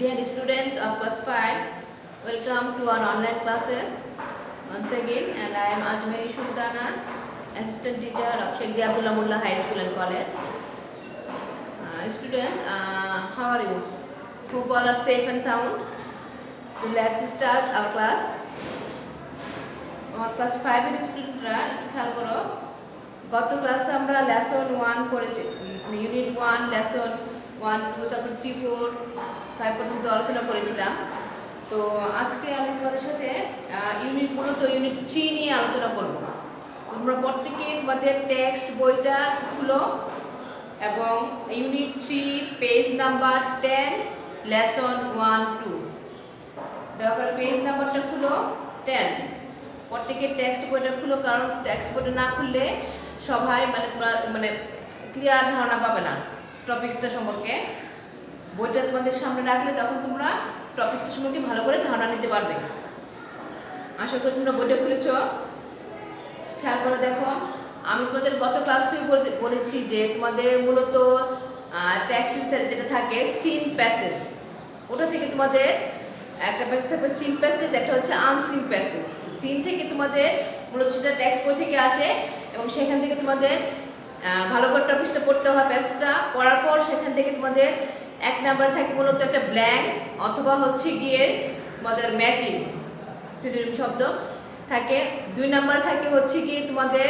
Dear students of class 5, welcome to our online classes once again, and I am Ajmeri Sultana, assistant teacher of Sheikh Abdullah Mullah High School and College. Students, how are you? Hope all are safe and sound. So let's start our class. Our class 5 এর স্টুডেন্টরা একটু খেয়াল করো, গত ক্লাসে আমরা lesson 1 করেছি, unit 1 lesson 1 2 তারপর 3 4 5 পর্যন্ত আলোচনা করেছিলাম। তো আজকে আমি তোমাদের সাথে ইউনিট 3 নিয়ে আলোচনা করব। তোমরা প্রত্যেকে তোমাদের টেক্সট বইটা খুলো এবং ইউনিট 3 পেজ নাম্বার 10 লেসন 1 2 দয়া করে পেজ নাম্বারটা খুলো 10। প্রত্যেকে টেক্সট বইটা খুলো, কারণ টেক্সট বইটা না খুললে সবাই তোমরা ক্লিয়ার ধারণা পাবে না টপিক্সটা সম্পর্কে। বইটা তোমাদের সামনে রাখলে তখন তোমরা টপিক্সটা সম্পর্কে ভালো করে ধারণা নিতে পারবে। আশা করি তোমরা বইটা খুলেছ। খেয়াল করে দেখো, আমি তোমাদের গত ক্লাস থেকে বলেছি যে তোমাদের মূলত টেক্সট যেটা থাকে সিন প্যাসেজ, ওটা থেকে তোমাদের একটা প্যাসেজ থাকবে সিন প্যাসেজ, একটা হচ্ছে আনসিন প্যাসেজ। সিন থেকে তোমাদের মূলত সেটা টেক্সট বই থেকে আসে এবং সেখান থেকে তোমাদের ভালো করে টপিকসটা পড়তে হয়। প্যাসেজটা পড়ার পর সেখান থেকে তোমাদের 1 নাম্বার থাকে মূলত একটা ব্ল্যাঙ্কস অথবা হচ্ছে গিয়ে তোমাদের ম্যাচিং সিনোনিম শব্দ থাকে। 2 নাম্বার থাকে হচ্ছে গিয়ে তোমাদের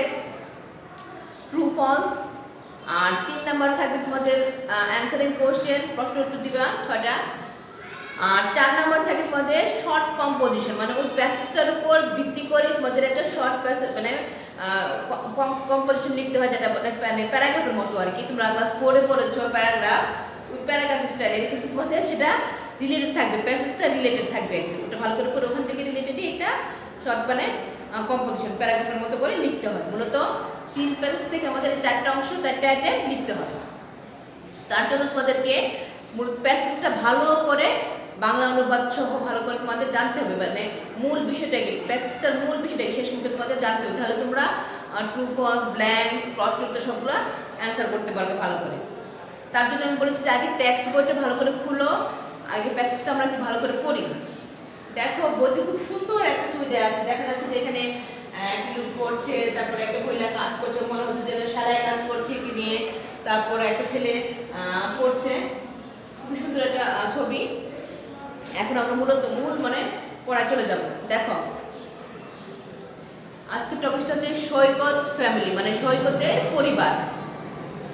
ট্রু ফলস, আর 3 নাম্বার থাকবে তোমাদের অ্যানসারিং কোশ্চেন, প্রশ্ন উত্তর দিবা 6টা, আর 4 নাম্বার থাকে তোমাদের শর্ট কম্পোজিশন, মানে ওই প্যাসেজটার উপর ভিত্তি করে তোমাদের একটা শর্ট প্যাসেজ কম্পোজিশন লিখতে হয়, যেটা প্যারাগ্রাফের মতো আর কি। তোমরা ক্লাস 4-এ পড়েছো প্যারাগ্রাফ, ওই প্যারাগ্রাফ স্টাইলের, কিন্তু তোমাদের সেটা রিলেটেড থাকবে, প্যাসেজটা রিলেটেড থাকবে। ওটা ভালো করে পড়ে ওখান থেকে রিলেটেডই একটা শর্ট কম্পোজিশন প্যারাগ্রাফের মতো করে লিখতে হয়। মূলত সিন প্যাসেজ থেকে আমাদের 4টা অংশ 4টা আইটেম লিখতে হয়। তার জন্য তোমাদেরকে মূল প্যাসেজটা ভালো করে বাংলা অনুবাদ সহ ভালো করে তোমাদের জানতে হবে, মানে মূল বিষয়টা কি, প্যাসেজটার মূল বিষয়টা কি সে সম্পর্কে তোমাদের জানতে হবে। তাহলে তোমরা ট্রু ফলস, ব্ল্যাঙ্কস, প্রশ্ন উত্তর সবগুলো অ্যান্সার করতে পারবে ভালো করে। তার জন্য আমি বলেছি যে আগে টেক্সট বইটা ভালো করে খুলো, আগে প্যাসেজটা আমরা একটু ভালো করে পড়ি। দেখো বইতে খুব সুন্দর একটা ছবি দেওয়া আছে, দেখা যাচ্ছে যে এখানে একটা লোক পড়ছে, তারপরে একটা মহিলা কাজ করছে, মনে হচ্ছে যে সেলাই কাজ করছে কি নিয়ে, তারপরে একটা ছেলে পড়ছে, খুব সুন্দর একটা ছবি। এখন আমরা মূলত মূল পড়ায় চলে যাব। দেখো আজকের টপিকটা হচ্ছে সৈকত ফ্যামিলি, মানে সৈকতের পরিবার,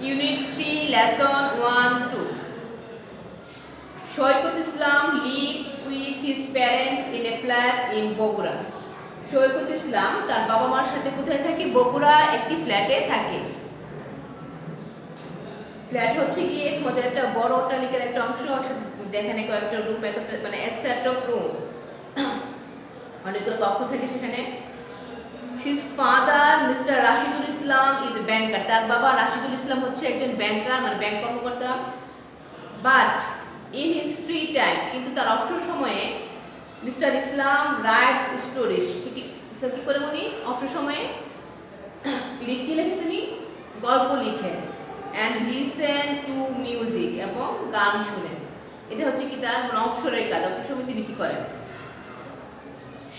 unit 3 lesson 1 2। Saikat Islam live with his parents in a flat in Bogura. Saikat Islam তার বাবা মার সাথে কোথায় থাকে? বগুড়া একটি ফ্ল্যাটে থাকে। ফ্ল্যাট হচ্ছে গিয়ে তোমাদের একটা বড় অট্টালিকার একটা অংশ, যেখানে কয়েকটা রুম মানে এ সেট অফ রুম, অনেকগুলো কক্ষ থাকে সেখানে। His father mister Rashidul Islam is a banker. তার বাবা রাশিদুল ইসলাম হচ্ছে একজন ব্যাংকার, মানে ব্যাংক কর্মকর্তা। But in his free time, কিন্তু তার অবসর সময়ে মিস্টার ইসলাম রাইটস স্টোরিজ। সে কি করে উনি অবসর সময়ে কি লেখে? তিনি গল্প লিখেন। অ্যান্ড লিসেন টু মিউজিক, এবং গান শুনেন। এটা হচ্ছে কি তার অবসরের কাজ। অবসর সময় তিনি কি করেন?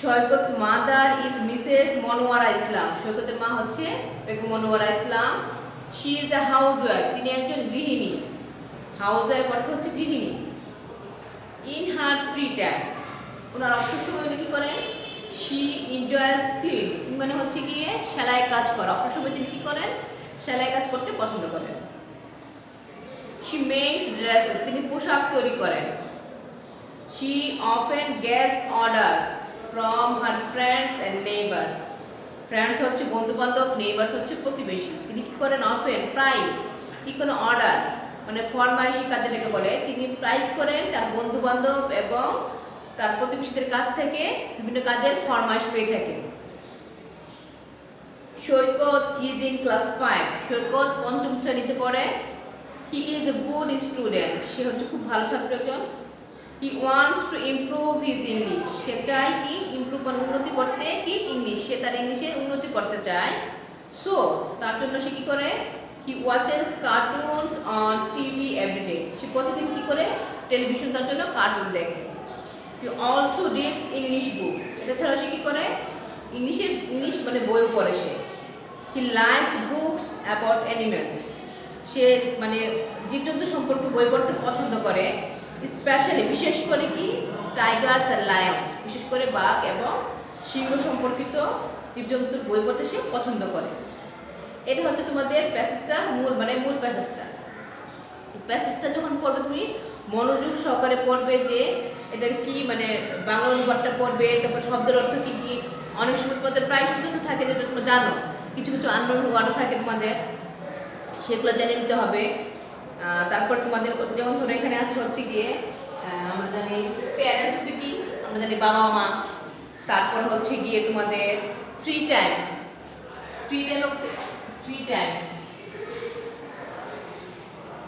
সৈকত's মাদার ইজ মিসেস মনোয়ারা ইসলাম। সৈকতের মা হচ্ছে বেগম মনোয়ারা ইসলাম। শি ইজ এ হাউসওয়াইফ, তিনি একজন গৃহিণী। হাউসওয়াইফ অর্থ হচ্ছে গৃহিণী। ইন হার ফ্রি টাইম, ওনার অবসর সময় উনি কি করেন? শি এনজয়স সিউইং, মানে হচ্ছে গিয়ে সেলাই কাজ করা। অবসর সময় তিনি কি করেন? সেলাই কাজ করতে পছন্দ করেন। শি মেক্স ড্রেসেস, তিনি পোশাক তৈরি করেন। She often gets orders from her friends and neighbours. Friends হচ্ছে বন্ধু বান্ধব, নেইবার্স হচ্ছে প্রতিবেশী। তিনি কি করেন? অফেন, প্রায় কি কোনো অর্ডার, মানে ফরমাইশি কাজ যেটাকে বলে, তিনি প্রায় করেন তার বন্ধু বান্ধব এবং তার প্রতিবেশীদের কাছ থেকে বিভিন্ন কাজের ফরমাইশ পেয়ে থাকেন। Saikat is in class 5, Saikat 5ম শ্রেণীতে পড়ে। He is a good student, সে হচ্ছে খুব ভালো ছাত্র একজন। He wants to improve his English, সে চায় কি ইমপ্রুভ, মানে উন্নতি করতে, কি ইংলিশ, সে তার ইংলিশের উন্নতি করতে চায়। সো তার জন্য সে কি করে? He watches cartoons on TV everyday, সে প্রতিদিন কি করে? টেলিভিশন দেখার জন্য কার্টুন দেখে। He also reads English books, এটা ছাড়া সে কী করে, ইংলিশ মানে বইও পড়ে সে। He likes books about animals, সে মানে জীবজন্তু সম্পর্কে বই পড়তে পছন্দ করে। স্পেশালি বিশেষ করে কি টাইগার্স অ্যান্ড লায়ন্স, বিশেষ করে বাঘ এবং সিংহ সম্পর্কিত জীবজন্তুর বই পড়তে সে পছন্দ করে। এটা হচ্ছে তোমাদের প্যাসেজটা মূল প্যাসেজটা যখন পড়বে তুমি মনোযোগ সহকারে পড়বে যে এটার কি মানে বাংলা অনুবাদটা পড়বে, তারপর শব্দের অর্থ কী কী। অনেক সময় তোমাদের প্রায় শব্দ তো থাকে যেটা তোমরা জানো, কিছু কিছু আননোন ওয়ার্ডও থাকে তোমাদের, সেগুলো জেনে নিতে হবে। তারপর তোমাদের যেমন ধরো এখানে আছে হচ্ছে গিয়ে আমরা জানি প্যারেন্টস হচ্ছে কি, আমরা জানি বাবা মা। তারপর হচ্ছে গিয়ে তোমাদের ফ্রি টাইম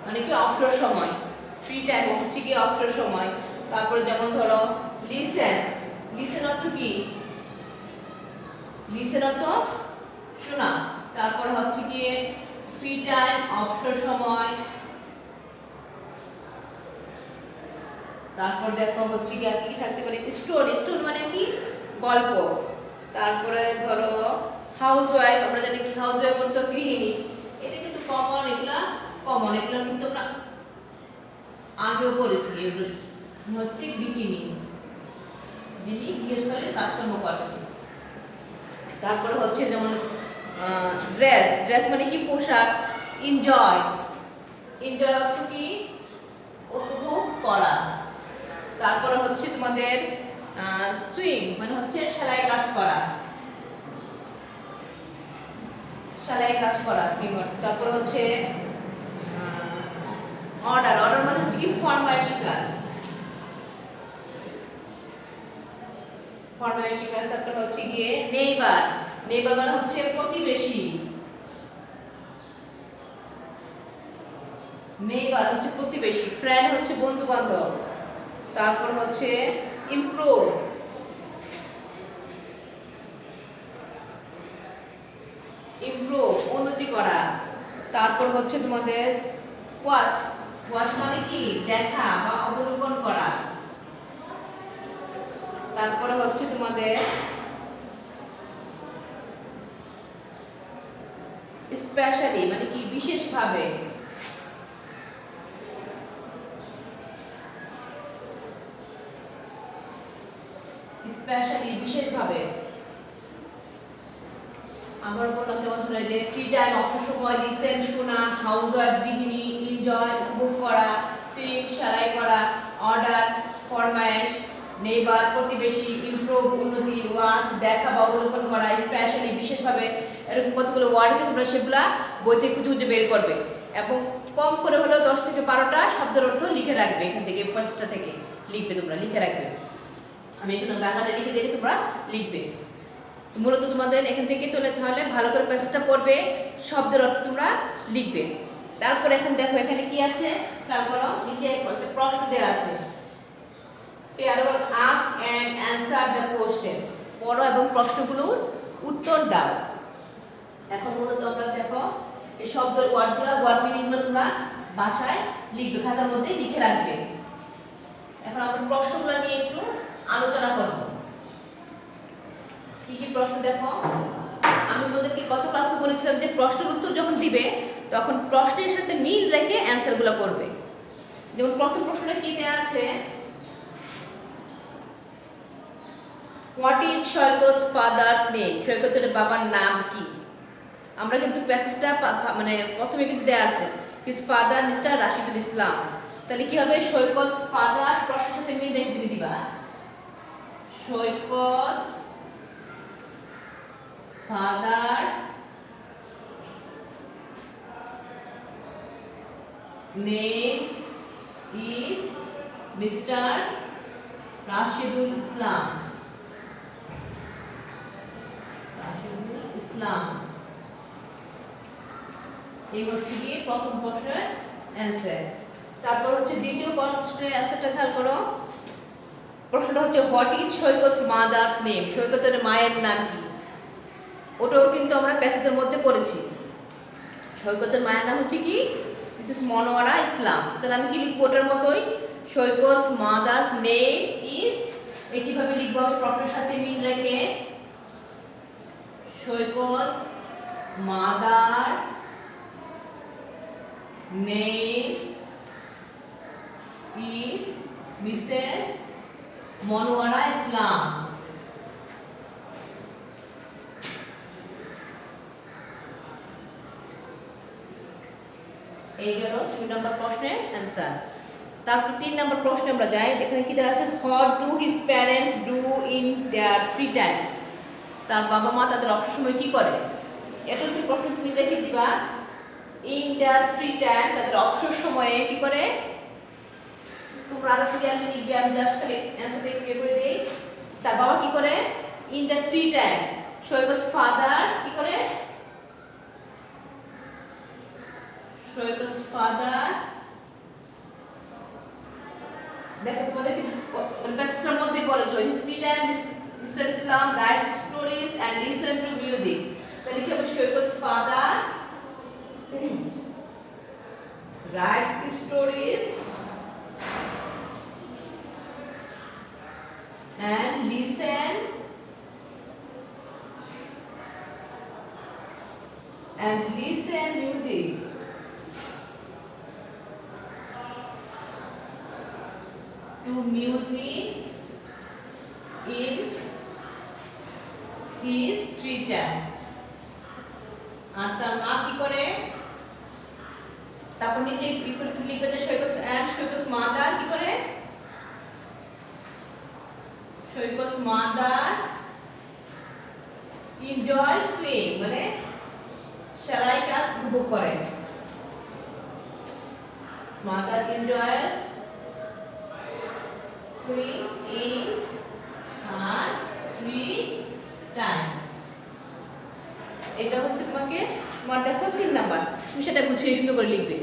মানে কি অবসর সময়, ফ্রি টাইম হচ্ছে কি অবসর সময়। তারপরে যেমন ধরো লিসেন অর্থ কি, লিসেন অর্থ শোনা। তারপর হচ্ছে গিয়ে ফ্রি টাইম অবসর সময়। তারপর দেখো হচ্ছে কি আর কি থাকতে পারে, স্টোরি মানে কি গল্প। তারপরে ধরো হাউস ওয়াইফ, আমরা জানি কি হাউস ওয়াইফ বলতে গৃহিণী, এটা কিন্তু কমন, এগুলো কিন্তু আমরা আগেও পড়েছি। এগুলো হচ্ছে গৃহিণী, যিনি গৃহস্থলীর কাজকর্ম করেন। তারপরে হচ্ছে যেমন ড্রেস মানে কি পোশাক। এনজয় অর্থ কি উপভোগ করা। তারপরে হচ্ছে তোমাদের সুইং মানে হচ্ছে সেলাই কাজ করা, সুইং। তারপর হচ্ছে অর্ডার মানে হচ্ছে কি ফরমাইশি কাজ। তারপর হচ্ছে গিয়ে নেইবার মানে হচ্ছে প্রতিবেশী, ফ্রেন্ড হচ্ছে বন্ধু বান্ধব। তারপর হচ্ছে ইমপ্রুভ উন্নতি করা। তারপর হচ্ছে তোমাদের ওয়াচ মানে কি দেখা বা অবলোকন করা। তারপরে হচ্ছে তোমাদের স্পেশালি মানে কি বিশেষভাবে। বিশেষভাবে আবার বললাম যেমন ধরে যে ফ্রি টাইম অবসর সময়, লিসেন শোনা, হাউস ওয়াইফ গৃহিণী, এনজয় উপভোগ করা, সুইং সেলাই করা, অর্ডার ফরমায়েশ, নেইবার প্রতিবেশী, ইমপ্রুভ উন্নতি, ওয়াচ দেখা বা অবলোকন করা, স্পেশালি বিশেষভাবে। এরকম কতগুলো ওয়ার্ড আছে, তোমরা সেগুলা বইতে খুঁজে বের করবে এবং কম করে হলেও 10 থেকে 12টা শব্দের অর্থ লিখে রাখবে। এখান থেকে পাঁচটা থেকে লিখবে, তোমরা লিখে রাখবে। আমি এখানে বাংলায় লিখে দেখে তোমরা লিখবে। মূলত তোমাদের এখান থেকে তোলে, তাহলে ভালো করে প্যাসেজটা পড়বে, শব্দের অর্থ তোমরা লিখবে। তারপর এখন দেখো এখানে কি আছে, তারপর নিচে একটা প্রশ্ন দেওয়া আছে। Ask and answer the question, পড়ো এবং প্রশ্নগুলোর উত্তর দাও। এখন মূলত আমরা দেখো এই শব্দের ওয়ার্ড মিনিংগুলো তোমরা ভাষায় লিখবে, খাতার মধ্যে লিখে রাখবে। এখন আমরা প্রশ্নগুলো নিয়ে একটু আলোচনা করব। কি কি প্রশ্ন দেখো, আমি তোমাদেরকে গত ক্লাসে বলেছিলাম যে প্রশ্নের উত্তর যখন দিবে তখন প্রশ্নের সাথে মিল রেখে অ্যানসারগুলো করবে। যেমন প্রথম প্রশ্নটা কি দেয়া আছে, হোয়াট ইজ সৈকত's ফাদারস নেম, সৈকতের বাবার নাম কি। আমরা কিন্তু প্যাসেজটা মানে প্রথমে কিন্তু দেয়া আছে হিজ ফাদার মিস্টার রাশিদুল ইসলাম, তাহলে কি হবে সৈকত's ফাদার প্রশ্নের সাথে মিল রেখে তুমি দিবা Saikat father name is mister Rashidul Islam. এই হচ্ছে কি প্রথম প্রশ্নের অ্যানসার। তারপর হচ্ছে দ্বিতীয় প্রশ্নের অ্যানসারটা খেয়াল করো। প্রশ্নটা হচ্ছে হোয়াট ইজ সৈকত's মাদারস নেম, সৈকতের মায়ের নাম কি। ওটাও কিন্তু আমরা প্যাসেজের মধ্যে পড়েছি। সৈকতের মায়ের নাম হচ্ছে কি মিসেস মনোয়ারা ইসলাম। তাহলে আমি কি লিখবো ওটার মতোই, সৈকত's mother's name is, কিভাবে লিখবো আমি প্রশ্নের সাথে মিল রেখে, সৈকত's mother name is Mrs. Monowara ইসলাম। এই গেল 2 নম্বর প্রশ্নের অ্যান্সার। তারপর 3 নম্বর প্রশ্নে আমরা যাই। এখানে কি দেওয়া আছে, what do his parents do in their free time. তার বাবা মা তাদের অবসর সময় কি করে। এটা তুমি প্রশ্ন তুমি রেখে দিবা, ইন দেয়ার ফ্রি টাইম, তাদের অবসর সময়ে কি করে। তোমরা আরো ক্লিয়ারলি লিখবে, আমি জাস্ট খালি অ্যান্সারটা ক্লিয়ার করে দেই। তার বাবা কি করে, in the free time. Saikat's father কি করে, সৈকত's ফাদার, দেখো তোমাদের কি প্যাসেজের মধ্যে বলেছো, his free time mister Islam writes stories and listen to music. তাহলে কি হবে, Saikat's father writes stories and listen music to music in his free time। আর তার মা কি করে, তারপর নিচে লিখবে যে সৈকত's মাদার কি করে, সৈকত's মাদার এনজয় সুইং, মানে সেলাই কাজ উপভোগ করে। Mother enjoys swing in her free time. এটা হচ্ছে তোমার দেখো 3 নাম্বার, তুমি সেটা গুছিয়ে সুন্দর করে লিখবে।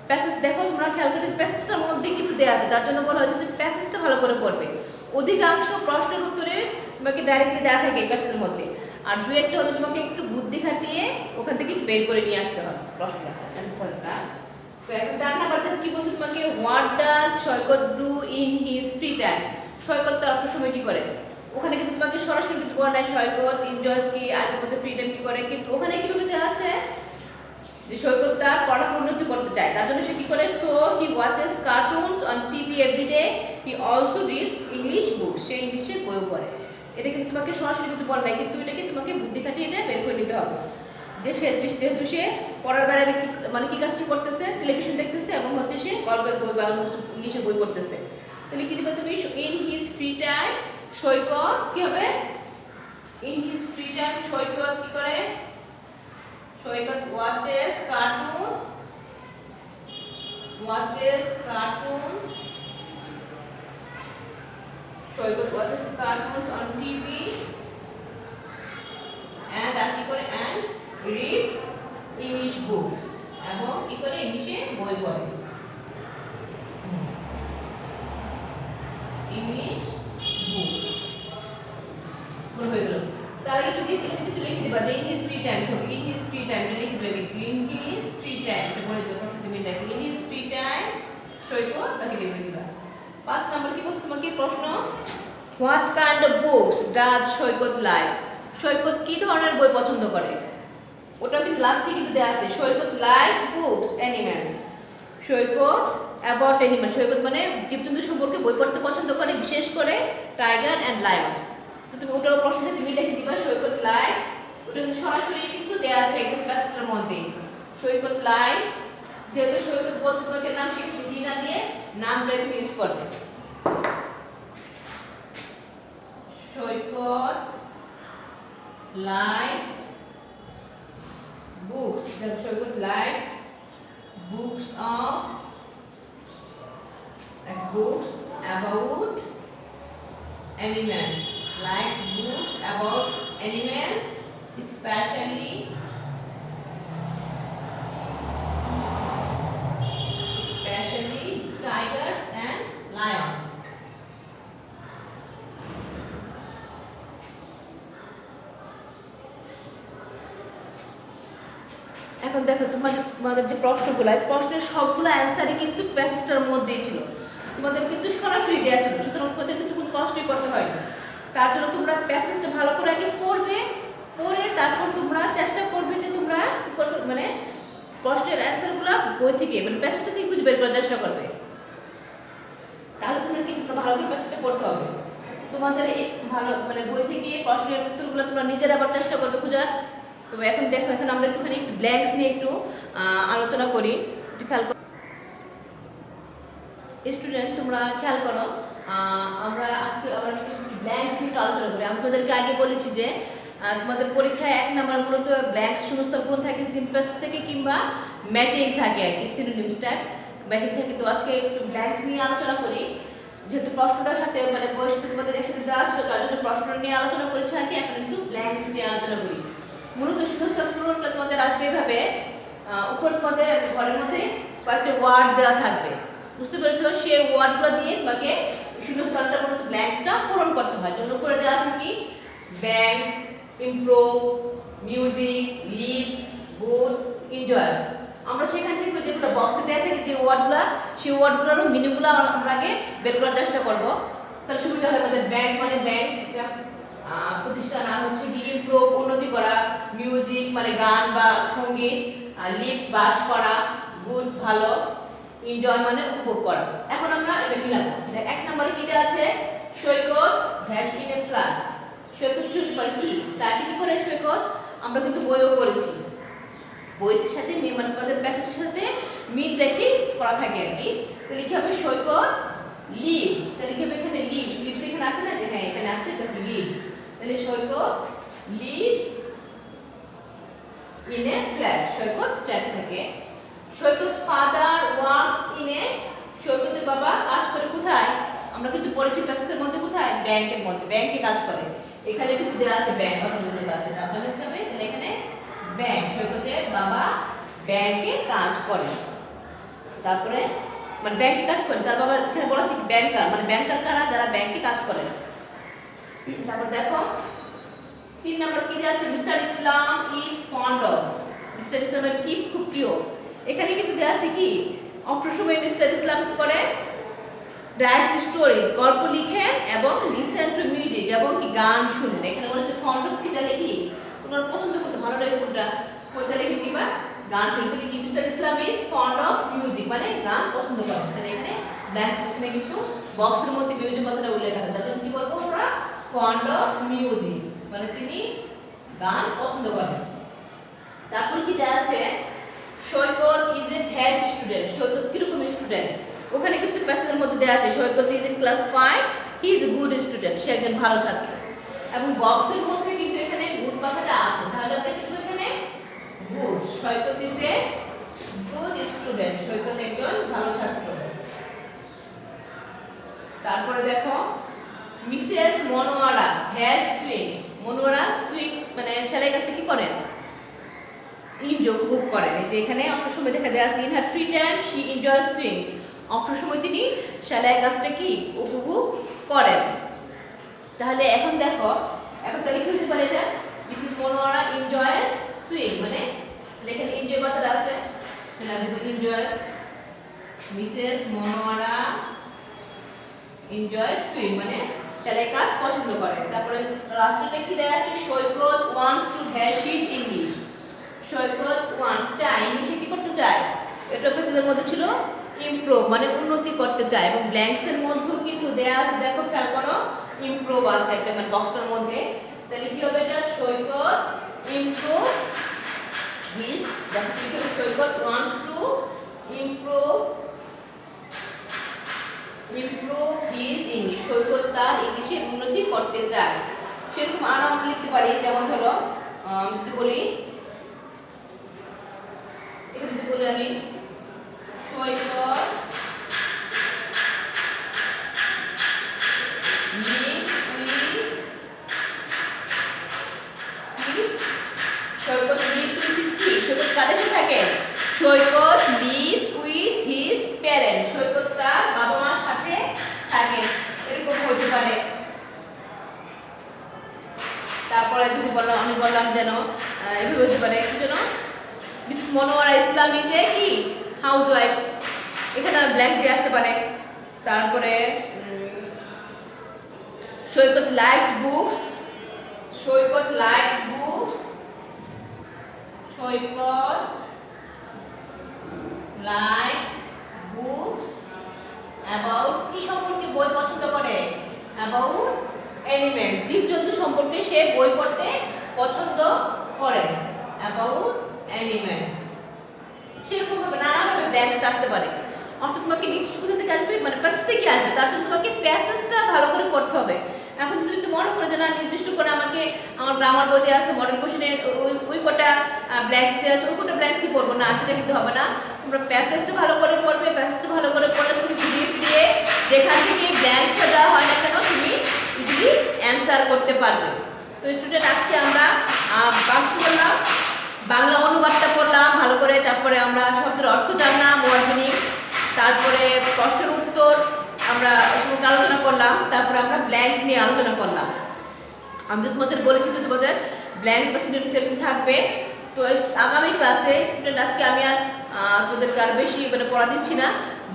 প্যাসেজ দেখো তোমরা খেয়াল করে, প্যাসেজটার মধ্যে কিন্তু দেয়া আছে, তার জন্য বলা হয়েছে যে প্যাসেজটা ভালো করে পড়বে। অধিকাংশ প্রশ্নের উত্তরে তোমাকে ডাইরেক্টলি দেওয়া থাকে এই প্যাসেজের মধ্যে, আর 2-1টা হয়তো তোমাকে একটু বুদ্ধি খাটিয়ে ওখান থেকে বের করে নিয়ে আসতে হবে প্রশ্নটা। তো এখন 4 নাম্বারটা কি বলছে তোমাকে, what does Saikat do in his free time. Saikat তার অবসর সময় কি করে। ওখানে কিন্তু তোমাকে সরাসরি কিন্তু বলা নাই সৈকত এনজয়স কি আর মধ্যে ফ্রি টাইম কি করে, কিন্তু ওখানে কিভাবে দেওয়া আছে যে সৈকত তার পড়াশোনা উন্নতি করতে চায়, তার জন্য সে কি করে, so he watches cartoons on TV everyday, he also reads English books, সে ইংলিশে বইও পড়ে। এটা কিন্তু তোমাকে সরাসরি কিন্তু বলা নাই, কিন্তু এটাকে তোমাকে বুদ্ধি খাটিয়ে এটা বের করে নিতে হবে যে যেহেতু সে পড়ার বাইরে মানে কি কাজটি করতেছে, টেলিভিশন দেখতেছে এবং হচ্ছে সে গল্পের বই বা ইংলিশের বই পড়তেছে। তাহলে কি দিবে তুমি, ইন হিজ ফ্রি টাইম সৈকত কি হবে, ইন হিজ ফ্রি টাইম সৈকত কি করে, সৈকত watches cartoon Saikat watches cartoons on TV and কি করে, and reads English books, এবং কি করে ইংলিশে বই পড়ে, ইংলিশ বুক হয়ে গেল। তার একটু কিছু লিখে দিবা যে in his free time, in his free time লিখে দিবে, ইন হিজ ফ্রি টাইম এটা বলে দিও, প্রশ্ন তুমি লিখে in his free time Saikat বাকি লিখে দিবা। 5 নাম্বার কি বলছো তোমাকে প্রশ্ন, what kind of books does Saikat like. Saikat কি ধরনের বই পছন্দ করে, ওটাও কিন্তু লাস্টে কিন্তু দেওয়া আছে, Saikat like books animals, Saikat about animal, Saikat মানে জীবজন্তু সম্পর্কে বই পড়তে পছন্দ করে, বিশেষ করে টাইগার অ্যান্ড লায়ন্স। তো তুমি ওটাও প্রশ্নের সাথে মিল রেখে দিবা, সৈকত লাইক, ওটা কিন্তু সরাসরি কিন্তু দেওয়া আছে একদম প্যাসেজের মধ্যে, সৈকত লাইক। যেহেতু সৈকত বলছে তোমাকে নাম শিখছে কি না দিয়ে নামটা তুমি ইউজ করবে, Saikat likes books, Saikat likes books of books about animals, like books about animals, especially tigers and lions. এখন দেখো তোমাদের যে প্রশ্নগুলো, প্রশ্নের সবগুলো অ্যান্সারই কিন্তু প্যাসেজটার মধ্যেই ছিল। তোমাদের কিন্তু সরাসরি দেওয়া ছিল, সুতরাং তোমাদের কিন্তু কোনো কষ্টই করতে হয় না। তার জন্য তোমরা প্যাসেজটা ভালো করে আগে পড়বে, পড়ে তারপর তোমরা চেষ্টা করবে যে তোমরা কি করবে, মানে প্রশ্নের অ্যান্সারগুলো বই থেকে মানে প্যাসেজটা থেকে খুঁজে বের করার চেষ্টা করবে। তাহলে তোমরা কিন্তু ভালো করে প্যাসেজটা পড়তে হবে। তোমাদের ভালো মানে বই থেকে প্রশ্নের উত্তরগুলো তোমরা নিজেরা আবার চেষ্টা করবে খোঁজার। তো এখন দেখো, এখন আমরা একটুখানি ব্ল্যাঙ্কস নিয়ে একটু আলোচনা করি। একটু খেয়াল করো স্টুডেন্ট, তোমরা খেয়াল করো, আমরা আজকে আবার ব্ল্যাঙ্কস নিয়ে একটু আলোচনা করি। আমি তোমাদেরকে আগে বলেছি যে তোমাদের পরীক্ষায় 1 নাম্বার মূলত ব্ল্যাঙ্কস শূন্যস্থান পূরণ থাকে সিম্পল থেকে কিংবা ম্যাচিং থাকে আর কি, সিনোনিমস টাইপ ম্যাচিং থাকে। তো আজকে একটু ব্ল্যাঙ্কস নিয়ে আলোচনা করি, যেহেতু প্রশ্নটার সাথে মানে বইয়ের সাথে তোমাদের একসাথে দেওয়া ছিল, তার জন্য প্রশ্নটা নিয়ে আলোচনা করেছি আর কি। এখন একটু ব্ল্যাঙ্কস নিয়ে আলোচনা করি। মূলত শূন্যস্থান পূরণটা তোমাদের আসবে এভাবে, উপর তোমাদের ঘরের মধ্যে কয়েকটা ওয়ার্ড দেওয়া থাকবে, বুঝতে পেরেছো? সেই ওয়ার্ডগুলো দিয়ে তোমাকে শূন্যস্থানটা মূলত ব্ল্যাঙ্কসটা পূরণ করতে হয়। যেমন উপরে দেওয়া আছে কি bank, improve, music, lives, good, enjoys. আমরা সেখান থেকে যেগুলো বক্সে দেওয়া থাকে যে ওয়ার্ডগুলো, সেই ওয়ার্ডগুলোর মিনিংগুলো আমরা আগে বের করার চেষ্টা করবো, তাহলে সুবিধা হয় আমাদের। ব্যাংক মানে ব্যাংক, একটা প্রতিষ্ঠান। আর হচ্ছে কি ইমপ্রুভ উন্নতি করা, মিউজিক মানে গান বা সঙ্গীত, লিভস বাস করা, গুড ভালো, এনজয় মানে উপভোগ করা। এখন আমরা এটা মিলাবো। 1 নম্বরে কি দেওয়া আছে? সৈকত ড্যাশ ইন এ ফ্ল্যাট। সৈকত কি হতে পারে? কি ফ্ল্যাটে কি করে সৈকত? আমরা কিন্তু বইও পড়েছি, বইয়ের সাথে মানে আমাদের প্যাসেজের সাথে মিল রেখে করা থাকে আর কি। তো লিখে হবে সৈকত লিভস, তাহলে লিখে হবে এখানে লিভস। লিভস এখানে আছে না? হ্যাঁ এখানে আছে, দেখো লিভস। তাহলে সৈকত লিভস ইন এ ফ্ল্যাট, সৈকত ফ্ল্যাটে থাকে। সৈকত ফাদার ওয়ার্কস ইন এ, সৈকতের বাবা কাজ করে কোথায়? আমরা কিন্তু পড়েছি প্যাসেজের মধ্যে কোথায়? ব্যাংকের মধ্যে, ব্যাংকে কাজ করে। এখানে কিন্তু দেওয়া আছে ব্যাংক, কথা উল্লেখ আছে, তাহলে লিখতে হবে তাহলে এখানে ব্যাংক, সৈকতের বাবা ব্যাংকে কাজ করে। তারপরে মানে ব্যাংকে কাজ করে, তার বাবা এখানে বলা আছে ব্যাংকার, মানে ব্যাংকার কারা? যারা ব্যাংকে কাজ করে। তারপর দেখো 3 নাম্বার কি দেওয়া আছে? Mister Islam is fond of, mister ইসলামের কি খুব প্রিয়। এখানে কিন্তু দেওয়া আছে কি অবসর সময় মিস্টার ইসলাম কি করে? রাইটস স্টোরিজ, গল্প লিখেন এবং লিসেন টু মিউজিক, এবং কি গান শুনেন। এখানে বলেছে ফন্ড অফ, কি তাহলে কি তোমার পছন্দ কোনটা, ভালো লাগে কোনটা, কোনটা লিখে কিবা গান শুনতে কি? Mister Islam is fond of music মানে গান পছন্দ করে। তাহলে এখানে ব্ল্যাঙ্কস এখানে কিন্তু বক্সের মধ্যে মিউজিক কথাটা উল্লেখ আছে, তার জন্য কি বলবো আমরা? ফন্ড অফ মিউজিক মানে তিনি গান পছন্দ করেন। তারপর কি দেওয়া আছে? Saikat is a dash student, Saikat কিরকম স্টুডেন্ট? ওখানে কিন্তু প্যাসেজের মধ্যে দেওয়া আছে Saikat is in class 5, he is a good student, সে একজন ভালো ছাত্র। এবং বক্সের মধ্যে কিন্তু এখানে গুড কথাটা আছে, তাহলে আমরা কি এখানে good, Saikat is a good student, Saikat একজন ভালো ছাত্র। তারপরে দেখো Mrs Monowara has sewing, Monowara sewing মানে সেলাই কাজটা কি করেন? এনজয় উপভোগ করেন। এই যে এখানে অবসর সময় দেখা যায় in her free time she enjoy swing, অবসর সময় তিনি সেলাই কাজটা কি উপভোগ করেন। তাহলে এখন দেখো, এখন তাহলে কি হতে পারে এটা? মিসেস মনোয়ারা এনজয়স সুইং মানে এখানে এনজয় কথাটা আছে, তাহলে আমি লিখব enjoy, Mrs Monowara enjoys swing মানে সেলাই কাজ পছন্দ করেন। তারপরে লাস্টে কি দেওয়া আছে? Saikat wants to dash his English, Saikat wants চায়, ইংলিশে কি করতে চায়? এটা প্যাসেজের মধ্যে ছিল ইমপ্রুভ মানে উন্নতি করতে চায়। এবং ব্ল্যাঙ্কসের মধ্যেও কিন্তু দেয়া আছে, দেখো খেয়াল করো ইমপ্রুভ আছে একটা মানে বক্সটার মধ্যে। তাহলে কি হবে এটা? সৈকত ইমপ্রুভ হিজ, দেখো কি হবে? Saikat wants to improve his English, Saikat তার ইংলিশে উন্নতি করতে চায়। সেরকম আরো আমরা লিখতে পারি, যেমন ধরো যদি বলি, এখানে যদি বলি আমি সৈকত সৈকত কাদের সাথে থাকে? সৈকত লিভ উইথ হিজ প্যারেন্টস, সৈকত তার বাবা মার সাথে থাকে, এরকম হতে পারে। তারপরে যদি বললাম, আমি বললাম যেন এভাবে হতে পারে কি যেন miss Monowara Islam is a কি হাউসওয়াইফ, এখানে ব্ল্যাঙ্ক দিয়ে আসতে পারে। তারপরে Saikat likes books, Saikat likes books, Saikat like books about কি সম্পর্কে বই পছন্দ করে, অ্যাবাউট অ্যানিমেলস, জীবজন্তু সম্পর্কে সে বই পড়তে পছন্দ করে, অ্যাবাউট অ্যানিমেলস। সেরকম ভাবে নানাভাবে ব্ল্যাঙ্কস আসতে পারে, অর্থাৎ তোমাকে নির্দিষ্ট কোথা থেকে আসবে, মানে প্যাসেজ থেকে আসবে, তার জন্য তোমাকে প্যাসেজটা ভালো করে পড়তে হবে। এখন তুমি যদি মনে করো যে না নির্দিষ্ট করে আমাকে আমার গ্রামার বই দেওয়া আছে, মডেল কোশ্চেনে ওই কটা ব্ল্যাঙ্কস দেওয়া আছে, ওই কটা ব্ল্যাঙ্কসই পড়বো না, সেটা কিন্তু হবে না। তোমরা প্যাসেজটা ভালো করে পড়বে, প্যাসেজটা ভালো করে পড়লে তুমি ঘুরিয়ে ফিরিয়ে যেখান থেকে ব্ল্যাঙ্কসটা দেওয়া হয় না কেন তুমি ইজিলি অ্যান্সার করতে পারবে। তো স্টুডেন্ট আজকে আমরা বাকি করলাম, বাংলা অনুবাদটা পড়লাম ভালো করে, তারপরে আমরা শব্দের অর্থ জানলাম, ওয়ার্ড মিনিং, তারপরে প্রশ্নের উত্তর আমরা সম্পর্কে আলোচনা করলাম, তারপরে আমরা ব্ল্যাঙ্কস নিয়ে আলোচনা করলাম। আমি তো তোমাদের বলেছি তো তোমাদের ব্ল্যাঙ্ক প্রসিডিউর থাকবে। তো আগামী ক্লাসে স্টুডেন্ট আজকে আমি আর তোমাদেরকে আর বেশি মানে পড়া দিচ্ছি না,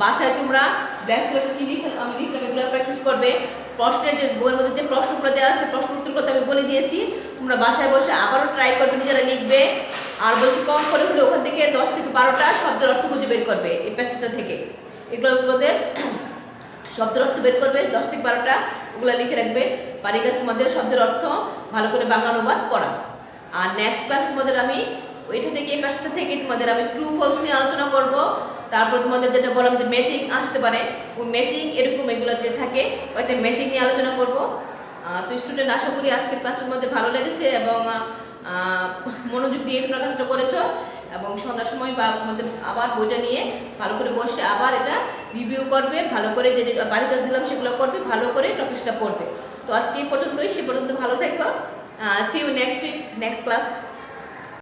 বাসায় তোমরা ব্ল্যাঙ্কগুলো কী আমি লিখলাম এগুলো প্র্যাকটিস করবে। প্রশ্নের যে বইয়ের মধ্যে যে প্রশ্নগুলো দেওয়া আছে প্রশ্ন উত্তরগুলো আমি বলে দিয়েছি, তোমরা বাসায় বসে আবারও ট্রাই করবে, নিজেরা লিখবে। আর বলছি কম করে হলে ওখান থেকে 10 থেকে 12টা শব্দের অর্থ খুঁজে বের করবে এই প্যাসেজটা থেকে, এগুলো তোমাদের শব্দের অর্থ বের করবে 10 থেকে 12টা, ওগুলো লিখে রাখবে। বাড়ির কাছে তোমাদের শব্দের অর্থ ভালো করে বাংলা অনুবাদ করা। আর নেক্সট ক্লাসে তোমাদের আমি ওইটা থেকে এই প্যাসেজটা থেকে তোমাদের আমি ট্রু ফলস নিয়ে আলোচনা করব। তারপর তোমাদের যেটা বললাম যে ম্যাচিং আসতে পারে, ওই ম্যাচিং এরকম এগুলো যে থাকে ওইটা ম্যাচিং নিয়ে আলোচনা করব। তো স্টুডেন্ট আশা করি আজকের ক্লাসটা তোমাদের ভালো লেগেছে এবং মনোযোগ দিয়ে তোমরা কাজটা করেছো, এবং সন্ধ্যার সময় বা তোমাদের আবার বইটা নিয়ে ভালো করে বসে আবার এটা রিভিউ করবে, ভালো করে যে বাড়ির কাজ দিলাম সেগুলো করবে, ভালো করে টপিকসটা পড়বে। তো আজকে এই পর্যন্তই, সে পর্যন্ত ভালো থাকো। See you next week, next class.